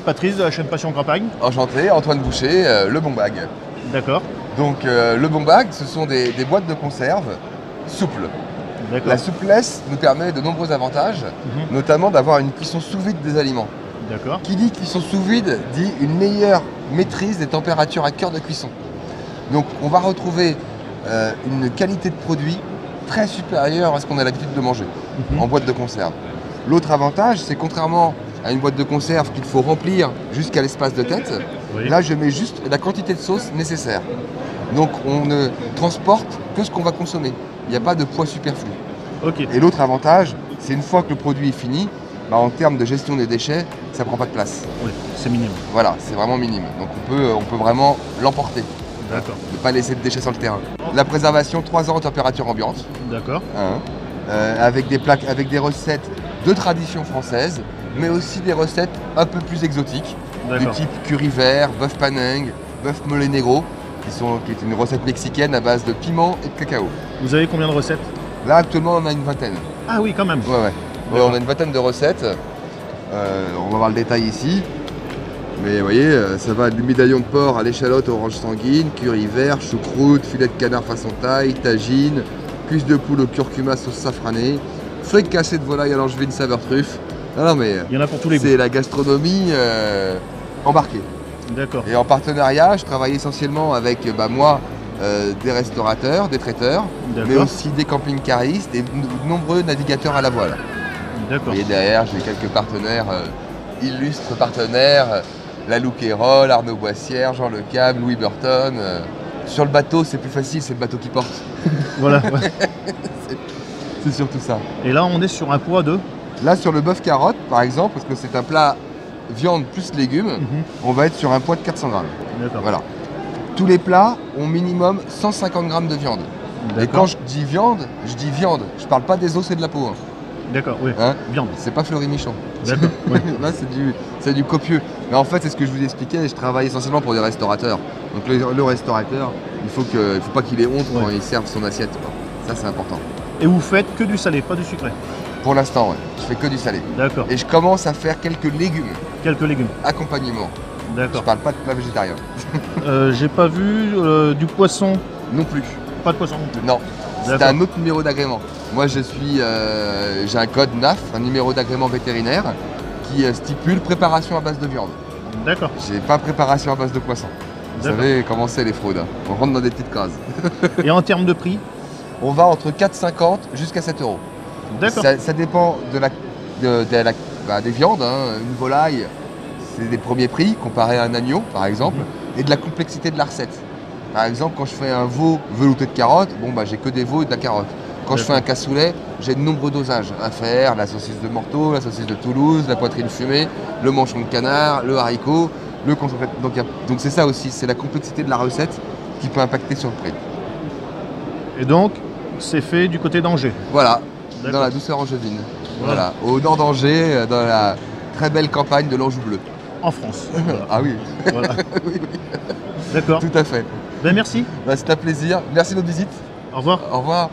Patrice de la chaîne Passion Campagne. Enchanté, Antoine Boucher, le Bon Bag. D'accord. Donc le Bon Bag, ce sont des boîtes de conserve souples. La souplesse nous permet de nombreux avantages, notamment d'avoir une cuisson sous vide des aliments. D'accord. Qui dit cuisson sous vide dit une meilleure maîtrise des températures à cœur de cuisson. Donc on va retrouver une qualité de produit très supérieure à ce qu'on a l'habitude de manger en boîte de conserve. L'autre avantage, c'est contrairement à une boîte de conserve qu'il faut remplir jusqu'à l'espace de tête, là je mets juste la quantité de sauce nécessaire. Donc on ne transporte que ce qu'on va consommer. Il n'y a pas de poids superflu. Et l'autre avantage, c'est une fois que le produit est fini, en termes de gestion des déchets, ça ne prend pas de place. Oui, c'est minime. Voilà, c'est vraiment minime. Donc on peut vraiment l'emporter. D'accord. Ne pas laisser de déchets sur le terrain. La préservation, 3 ans en température ambiante. D'accord. Avec des recettes de tradition française, mais aussi des recettes un peu plus exotiques, du type curry vert, bœuf panengue, bœuf mole negro, qui est une recette mexicaine à base de piment et de cacao. Vous avez combien de recettes? Là, actuellement, on a une vingtaine. Ah oui, quand même. Ouais, on a une vingtaine de recettes. On va voir le détail ici. Mais vous voyez, ça va du médaillon de porc à l'échalote orange sanguine, curry vert, choucroute, filet de canard façon thaï, tagine, cuisse de poule au curcuma sauce safranée, feuilles cassées de volaille à l'angevine saveur truffe. Non, mais il y en a pour tous les goûts. C'est la gastronomie embarquée. D'accord. Et en partenariat, je travaille essentiellement avec moi, des restaurateurs, des traiteurs, mais aussi des camping-caristes et de nombreux navigateurs à la voile. D'accord. Vous voyez derrière, j'ai quelques partenaires, illustres partenaires, la Louquayrol, Arnaud Boissière, Jean Le Cab, Louis Burton. Sur le bateau, c'est plus facile, c'est le bateau qui porte. Voilà. C'est surtout ça. Et là, on est sur un poids de... Là, sur le bœuf carotte, par exemple, parce que c'est un plat viande plus légumes, on va être sur un poids de 400 grammes. D'accord. Voilà. Tous les plats ont minimum 150 grammes de viande. Et quand je dis viande, je dis viande. Je parle pas des os et de la peau. D'accord, oui. Viande. C'est pas Fleury Michon. D'accord. Oui. Là, c'est du copieux. Mais en fait, c'est ce que je vous expliquais. Je travaille essentiellement pour des restaurateurs. Donc le restaurateur, il faut pas qu'il ait honte quand il serve son assiette. Ça, c'est important. Et vous faites que du salé, pas du sucré? Pour l'instant, ouais. Je fais que du salé. D'accord. Et je commence à faire quelques légumes. Quelques légumes. Accompagnement. D'accord. Je parle pas de plat végétarien. J'ai pas vu du poisson. Non plus. Pas de poisson non plus. Non. C'est un autre numéro d'agrément. Moi, j'ai un code NAF, un numéro d'agrément vétérinaire, qui stipule préparation à base de viande. D'accord. J'ai pas préparation à base de poisson. Vous savez comment c'est les fraudes. On rentre dans des petites cases. Et en termes de prix? On va entre 4,50 jusqu'à 7 euros. D'accord. Ça dépend des viandes. Une volaille, c'est des premiers prix comparé à un agneau, par exemple, et de la complexité de la recette. Par exemple, quand je fais un veau velouté de carottes, j'ai que des veaux et de la carotte. Quand je fais un cassoulet, j'ai de nombreux dosages à faire, la saucisse de Morteau, la saucisse de Toulouse, la poitrine fumée, le manchon de canard, le haricot, le concentré. Donc c'est ça aussi, c'est la complexité de la recette qui peut impacter sur le prix. Et donc, c'est fait du côté d'Angers. Voilà, dans la douceur angevine. Voilà, au nord d'Angers, dans la très belle campagne de l'Anjou bleu. En France. Voilà. Ah oui. Voilà. Oui. D'accord. Tout à fait. Merci. C'est un plaisir. Merci de votre visite. Au revoir. Au revoir.